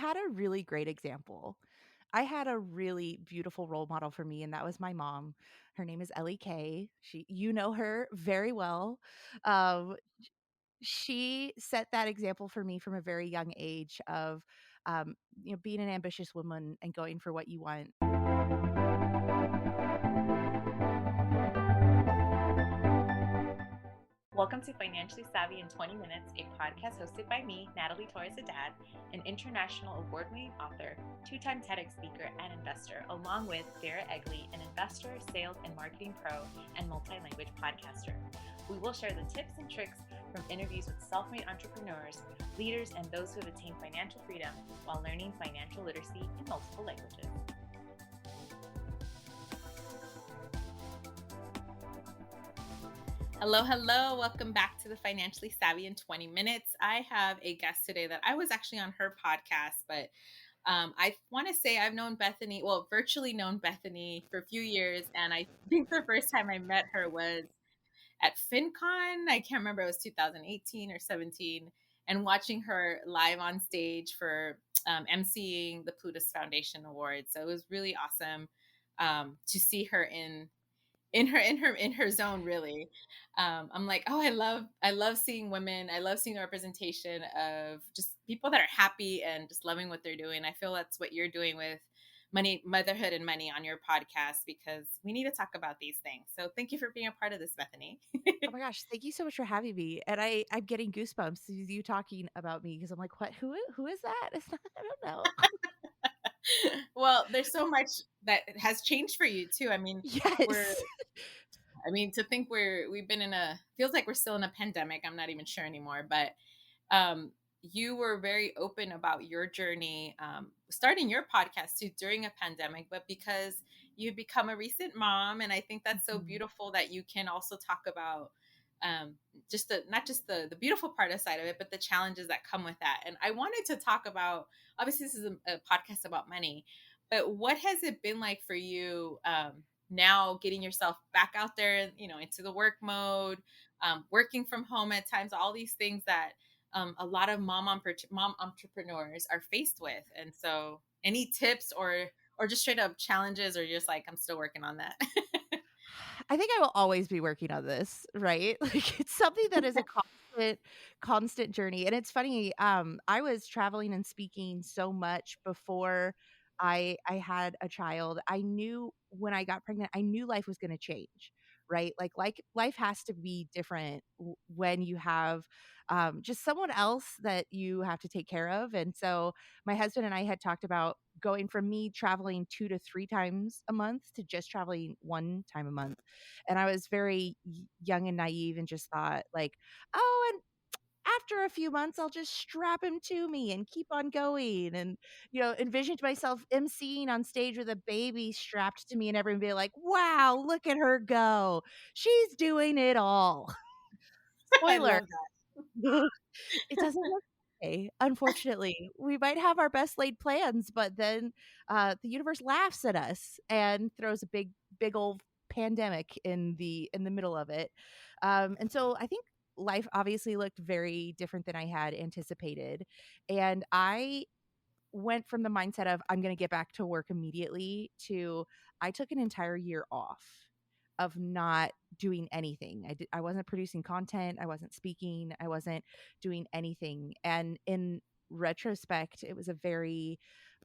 had a really great example. I had a really beautiful role model for me, and that was my mom. Her name is Ellie Kay. You know her very well. Um, she set that example for me from a very young age of, being an ambitious woman and going for what you want. Welcome to Financially Savvy in 20 Minutes, a podcast hosted by me, Natalie Torres Haddad, an international award-winning author, two-time TEDx speaker, and investor, along with Dara Egley, an investor, sales and marketing pro, and multi-language podcaster. We will share the tips and tricks from interviews with self-made entrepreneurs, leaders, and those who have attained financial freedom while learning financial literacy in multiple languages. Hello, hello. Welcome back to the Financially Savvy in 20 Minutes. I have a guest today that I was actually on her podcast, but I want to say I've known Bethany, virtually known Bethany for a few years. And I think the first time I met her was at FinCon. I can't remember, it was 2018 or 17. And watching her live on stage for emceeing the Plutus Foundation Awards. So it was really awesome to see her in her zone, really. I'm like, oh, I love seeing women. I love seeing the representation of just people that are happy and just loving what they're doing. I feel that's what you're doing with money, motherhood, and money on your podcast, because we need to talk about these things. So thank you for being a part of this, Bethany. Oh my gosh, thank you so much for having me. And I'm getting goosebumps with you talking about me because I'm like, what? Who is that? It's not, I don't know. Well, there's so much that has changed for you too. I mean, we're Yes. to think we've been in a, feels like we're still in a pandemic. I'm not even sure anymore, but um, you were very open about your journey, starting your podcast too during a pandemic, but because you've become a recent mom. And I think that's so Mhm. beautiful that you can also talk about um, just not just the beautiful part aside of it, but the challenges that come with that. And I wanted to talk about, obviously this is a podcast about money, but what has it been like for you now getting yourself back out there, into the work mode, working from home at times, all these things that a lot of mom entrepreneurs are faced with. And so, any tips or just straight up challenges, or just like I'm still working on that? I think I will always be working on this, right? Like it's something that is a constant journey. And it's funny, I was traveling and speaking so much before I had a child. I knew when I got pregnant, I knew life was going to change, right? Like life has to be different when you have just someone else that you have to take care of. And so my husband and I had talked about going from me traveling 2 to 3 times a month to just traveling 1 time a month. And I was very young and naive and just thought like, "Oh, and after a few months, I'll just strap him to me and keep on going." And, envisioned myself emceeing on stage with a baby strapped to me and everyone being like, "Wow, look at her go. She's doing it all." I Spoiler. love It doesn't work that way, unfortunately. We might have our best laid plans, but then, the universe laughs at us and throws a big old pandemic in the middle of it. And so I think life obviously looked very different than I had anticipated, and I went from the mindset of I'm gonna get back to work immediately to I took an entire year off of not doing anything. I wasn't producing content, I wasn't speaking, I wasn't doing anything. And in retrospect,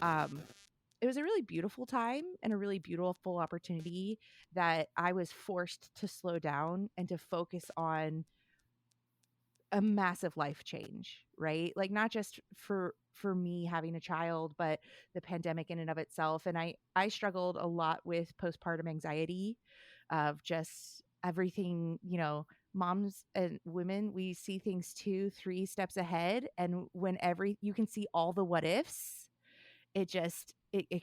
um it was a really beautiful time and a really beautiful opportunity that I was forced to slow down and to focus on a massive life change, right? Like not just for me having a child, but the pandemic in and of itself. And I struggled a lot with postpartum anxiety of just everything, moms and women, we see things 2, 3 steps ahead. And when you can see all the what ifs, it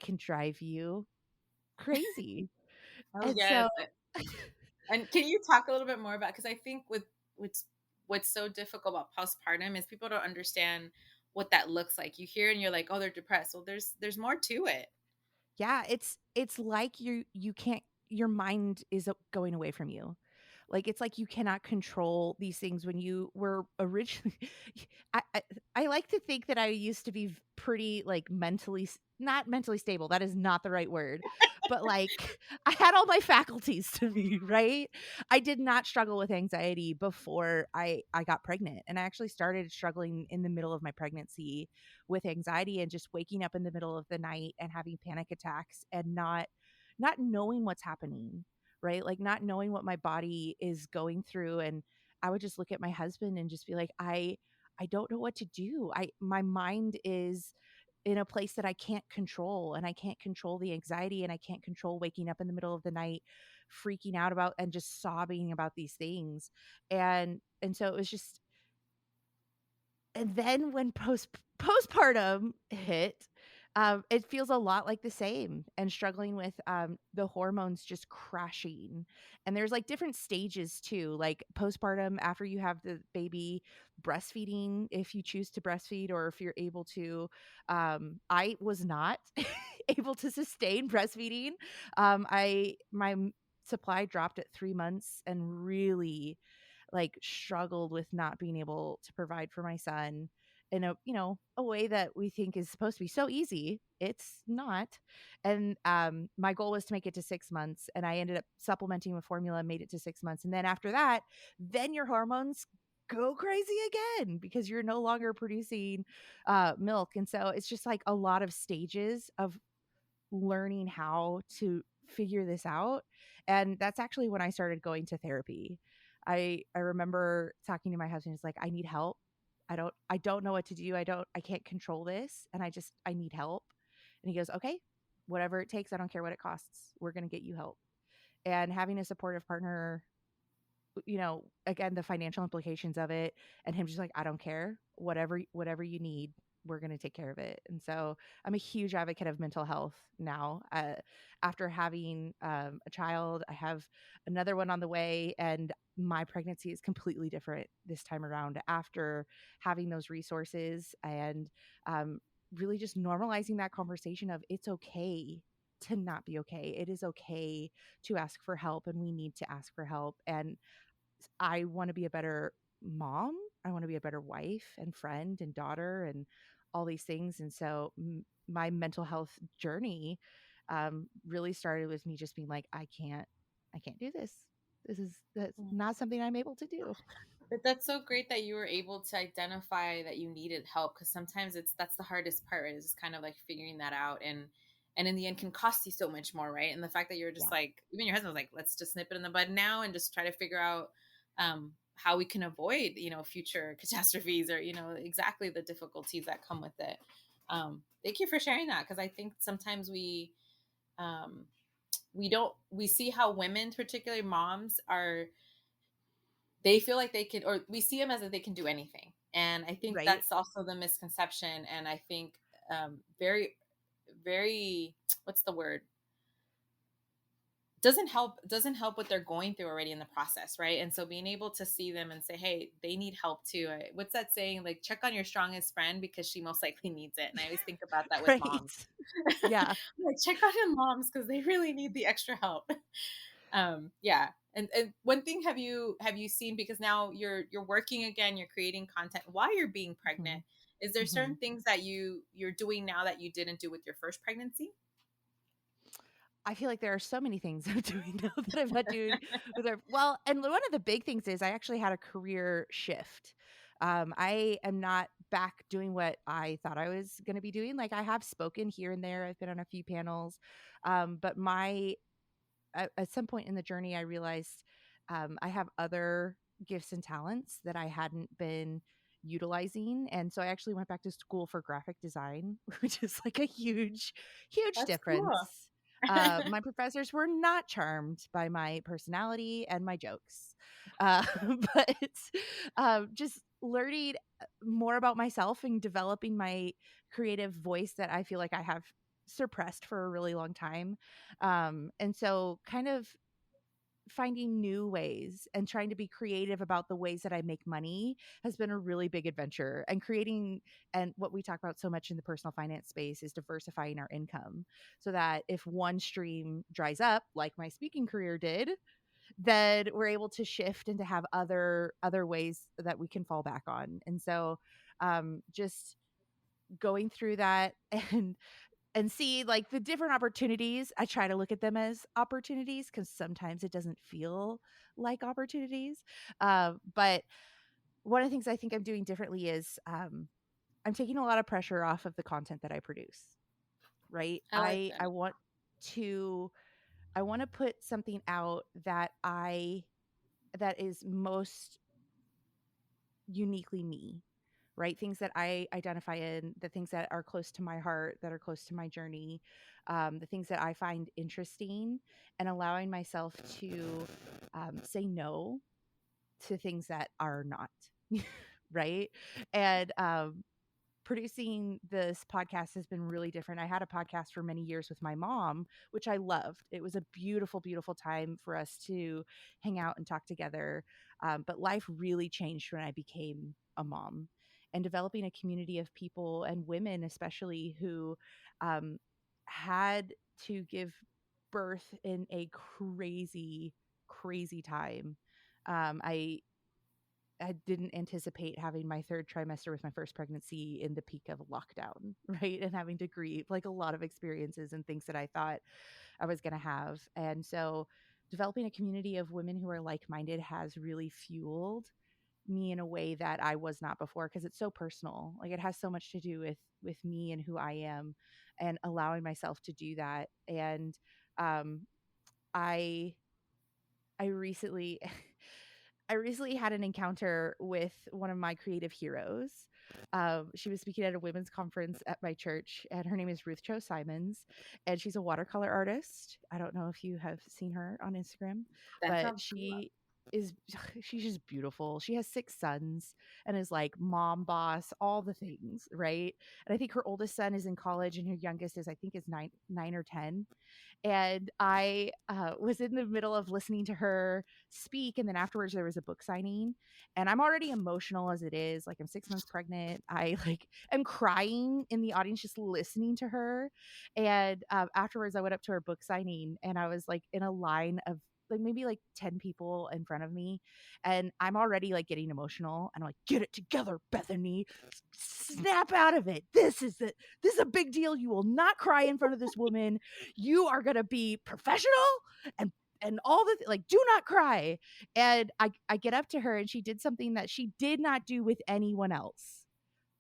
can drive you crazy. that. Oh And yes. so And can you talk a little bit more about, because I think with what's what's so difficult about postpartum is people don't understand what that looks like. You hear and you're like, oh, they're depressed. Well, there's more to it. yeah, it's like you can't your mind is going away from you. Like, it's like you cannot control these things when you were originally I I I like to think that I used to be pretty, like, not mentally stable, that is not the right word, but, like, I had all my faculties to me, right? I did not struggle with anxiety before I got pregnant, and I actually started struggling in the middle of my pregnancy with anxiety and just waking up in the middle of the night and having panic attacks and not knowing what's happening, right? Like, not knowing what my body is going through, and I would just look at my husband and just be like, I don't know what to do. My mind is in a place that I can't control, and I can't control the anxiety, and I can't control waking up in the middle of the night freaking out about and just sobbing about these things. And so it was just, and then when postpartum hit, it feels a lot like the same, and struggling with, the hormones just crashing. And there's, like, different stages too, like postpartum after you have the baby, breastfeeding, if you choose to breastfeed or if you're able to. I was not able to sustain breastfeeding. Supply dropped at 3 months and really, like, struggled with not being able to provide for my son in a way that we think is supposed to be so easy. It's not. And my goal was to make it to 6 months, and I ended up supplementing with formula and made it to 6 months. And then after that, then your hormones go crazy again because you're no longer producing milk. And so it's just like a lot of stages of learning how to figure this out. And that's actually when I started going to therapy. I remember talking to my husband. He's like, I need help. I don't know what to do. I can't control this, and I need help. And he goes, okay, whatever it takes. I don't care what it costs. We're going to get you help. And having a supportive partner, again, the financial implications of it, and him just like, I don't care, whatever you need, we're going to take care of it. And so I'm a huge advocate of mental health now. After having a child, I have another one on the way, and my pregnancy is completely different this time around after having those resources, and really just normalizing that conversation of it's okay to not be okay. It is okay to ask for help, and we need to ask for help. And I want to be a better mom. I want to be a better wife and friend and daughter and all these things. And so my mental health journey really started with me just being like, I can't do this. That's not something I'm able to do. But that's so great that you were able to identify that you needed help, because sometimes that's the hardest part, right? Is just kind of like figuring that out, and in the end can cost you so much more, right? And the fact that you're just Yeah. like, even your husband was like, let's just nip it in the bud now and just try to figure out how we can avoid, future catastrophes, or exactly the difficulties that come with it. Thank you for sharing that, because I think sometimes um, we see how women, particularly moms, are, they feel like they can, or we see them as if they can do anything. And I think Right. that's also the misconception. And I think very, very, what's the word? Doesn't help what they're going through already in the process, right? And so being able to see them and say, hey, they need help too. What's that saying? Like, check on your strongest friend because she most likely needs it. And I always think about that with moms. Right. Yeah. Like, check on your moms because they really need the extra help. Yeah. And one thing, have you seen, because now you're working again, you're creating content while you're being hmm pregnant, is there hmm certain things that you're doing now that you didn't do with your first pregnancy? I feel like there are so many things I'm doing now that I'm not doing with our, well, and one of the big things is I actually had a career shift. I am not back doing what I thought I was going to be doing. Like, I have spoken here and there. I've been on a few panels. But at some point in the journey, I realized I have other gifts and talents that I hadn't been utilizing. And so I actually went back to school for graphic design, which is like a huge That's cool. difference. My professors were not charmed by my personality and my jokes. But just learning more about myself and developing my creative voice that I feel like I have suppressed for a really long time. And so kind of finding new ways and trying to be creative about the ways that I make money has been a really big adventure. And creating, and what we talk about so much in the personal finance space is diversifying our income so that if one stream dries up, like my speaking career did, then we're able to shift and to have other ways that we can fall back on. And so just going through that and see like the different opportunities. I try to look at them as opportunities because sometimes it doesn't feel like opportunities. But one of the things I think I'm doing differently is I'm taking a lot of pressure off of the content that I produce. Right? I like I that. want to put something out that is most uniquely me, right? Things that I identify in, the things that are close to my heart, that are close to my journey, the things that I find interesting, and allowing myself to say no to things that are not, right? And producing this podcast has been really different. I had a podcast for many years with my mom, which I loved. It was a beautiful, beautiful time for us to hang out and talk together. But life really changed when I became a mom and developing a community of people and women, especially who um, had to give birth in a crazy, crazy time. I didn't anticipate having my third trimester with my first pregnancy in the peak of lockdown, right? And having to grieve like a lot of experiences and things that I thought I was going to have. And so developing a community of women who are like-minded has really fueled me in a way that I was not before because it's so personal. Like it has so much to do with me and who I am and allowing myself to do that. And um I I recently I recently had an encounter with one of my creative heroes. She was speaking at a women's conference at my church, and her name is Ruth Cho Simons, and she's a watercolor artist. I don't know if you have seen her on Instagram, That but sounds cool. she is she's just beautiful. She has 6 sons and is like mom boss, all the things, right? And I think her oldest son is in college, and her youngest is I think is nine or 10, and I was in the middle of listening to her speak, and then afterwards there was a book signing, and I'm already emotional as it is. Like I'm 6 months pregnant. I like am crying in the audience just listening to her, and afterwards I went up to her book signing, and I was like in a line of like maybe like 10 people in front of me, and I'm already like getting emotional, and I'm like, get it together, Bethany, snap out of it. This is a big deal. You will not cry in front of this woman. You are going to be professional and all the like do not cry. And I get up to her, and she did something that she did not do with anyone else,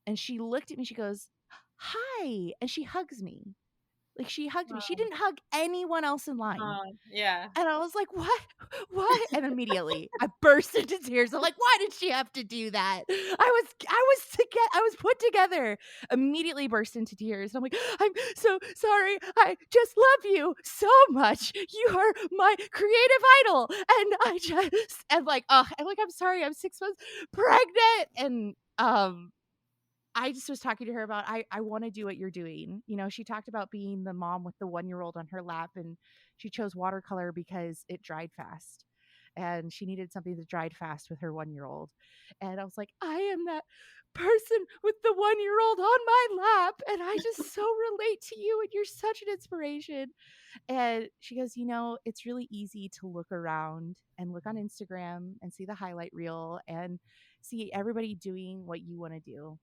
and she looked at me, she goes, hi, and she hugs me. Like she hugged me. She Oh, didn't hug anyone else in line. yeah. And I was like, "What? What?" And immediately I burst into tears. I'm like, "Why did she have to do that?" I was put together. Immediately burst into tears. I'm like, "I'm so sorry. I just love you so much. You are my creative idol." And I just and like, and like I'm sorry. I'm 6 months pregnant and I just was talking to her about I want to do what you're doing. You know, she talked about being the mom with the 1-year-old on her lap, and she chose watercolor because it dried fast. And she needed something that dried fast with her 1-year-old. And I was like, I am that person with the 1-year-old on my lap. And I just so relate to you. And you're such an inspiration. And she goes, it's really easy to look around and look on Instagram and see the highlight reel and see everybody doing what you want to do,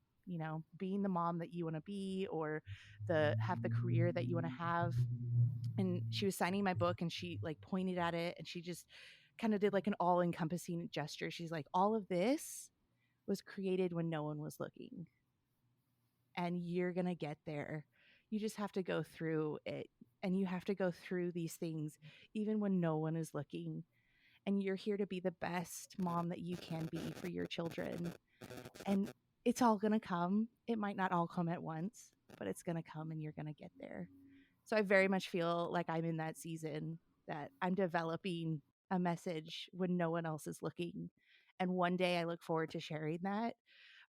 being the mom that you want to be or have the career that you want to have. And she was signing my book and she like pointed at it and she just kind of did like an all encompassing gesture. She's like, all of this was created when no one was looking, and you're going to get there. You just have to go through it, and you have to go through these things even when no one is looking. And you're here to be the best mom that you can be for your children. And it's all going to come. It might not all come at once, but it's going to come and you're going to get there. So I very much feel like I'm in that season that I'm developing a message when no one else is looking. And one day I look forward to sharing that.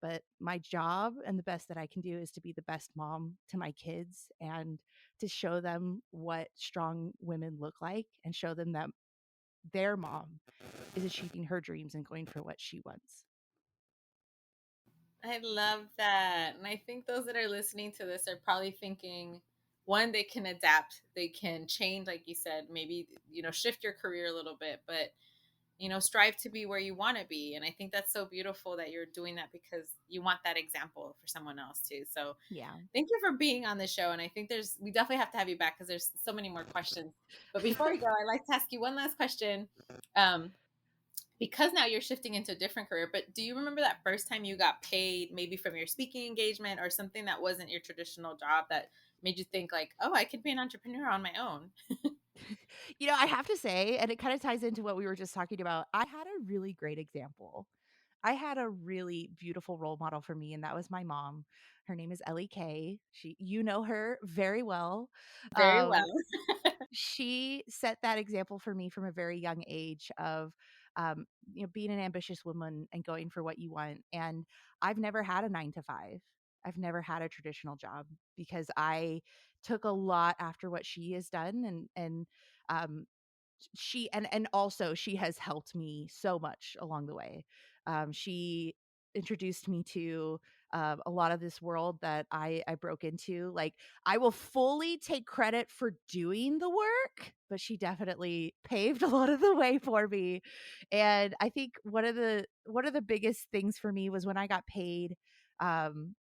But my job and the best that I can do is to be the best mom to my kids and to show them what strong women look like and show them that their mom is achieving her dreams and going for what she wants. I love that. And I think those that are listening to this are probably thinking, one, they can adapt, they can change, like you said, maybe, shift your career a little bit, but strive to be where you want to be. And I think that's so beautiful that you're doing that because you want that example for someone else too. So Yeah. thank you for being on the show. And I think we definitely have to have you back because there's so many more questions. But before we go, I'd like to ask you one last question. Um, because now you're shifting into a different career, but do you remember that first time you got paid, maybe from your speaking engagement or something that wasn't your traditional job that made you think like, oh, I could be an entrepreneur on my own? I have to say, and it kind of ties into what we were just talking about, I had a really great example. I had a really beautiful role model for me, and that was my mom. Her name is Ellie Kay. You know her very well. Very well. Um, she set that example for me from a very young age of, being an ambitious woman and going for what you want. And I've never had a 9 to 5. I've never had a traditional job because I took a lot after what she has done, and um, and also she has helped me so much along the way. She introduced me to a lot of this world that I broke into. Like, I will fully take credit for doing the work, but she definitely paved a lot of the way for me. And I think one of the biggest things for me was when I got paid. Um,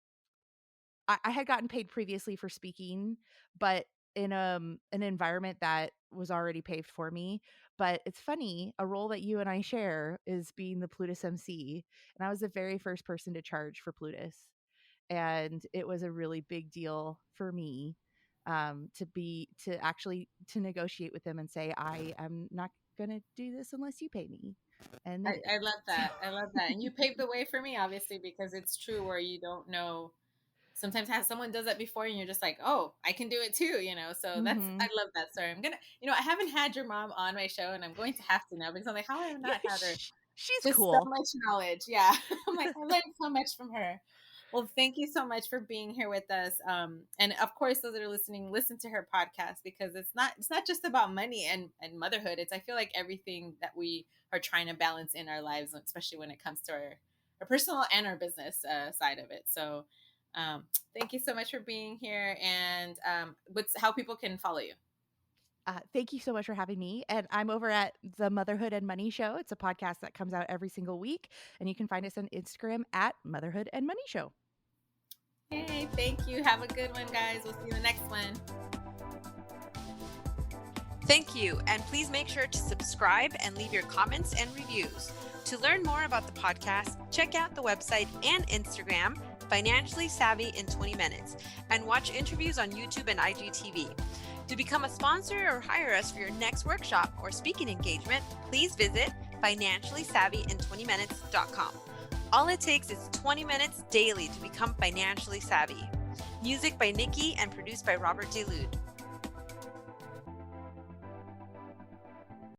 I had gotten paid previously for speaking, but in an environment that was already paved for me. But it's funny, a role that you and I share is being the Plutus MC, and I was the very first person to charge for Plutus, and it was a really big deal for me to negotiate with them and say I am not gonna do this unless you pay me, and they did. I love So that. I love that. And you paved the way for me, obviously, because it's true where you don't know. Sometimes has someone does that before and you're just like, oh, I can do it too, So I mhm. love that story. I'm gonna, I haven't had your mom on my show and I'm going to have to now because I'm like, how have I Yeah, not had her? she's Just so cool. much knowledge. Yeah. I'm like, I learned so much from her. Well, thank you so much for being here with us. And of course, those that are listening, listen to her podcast because it's not just about money and motherhood. I feel like everything that we are trying to balance in our lives, especially when it comes to our personal and our business side of it. So um, thank you so much for being here. And what's how people can follow you? Thank you so much for having me. And I'm over at the Motherhood and Money Show. It's a podcast that comes out every single week. And you can find us on Instagram at Motherhood and Money Show. Hey, thank you. Have a good one, guys. We'll see you in the next one. Thank you, and please make sure to subscribe and leave your comments and reviews. To learn more about the podcast, check out the website and Instagram, Financially Savvy in 20 Minutes, and watch interviews on YouTube and IGTV. To become a sponsor or hire us for your next workshop or speaking engagement, please visit financiallysavvyin20minutes.com. All it takes is 20 minutes daily to become financially savvy. Music by Nikki and produced by Robert DeLude.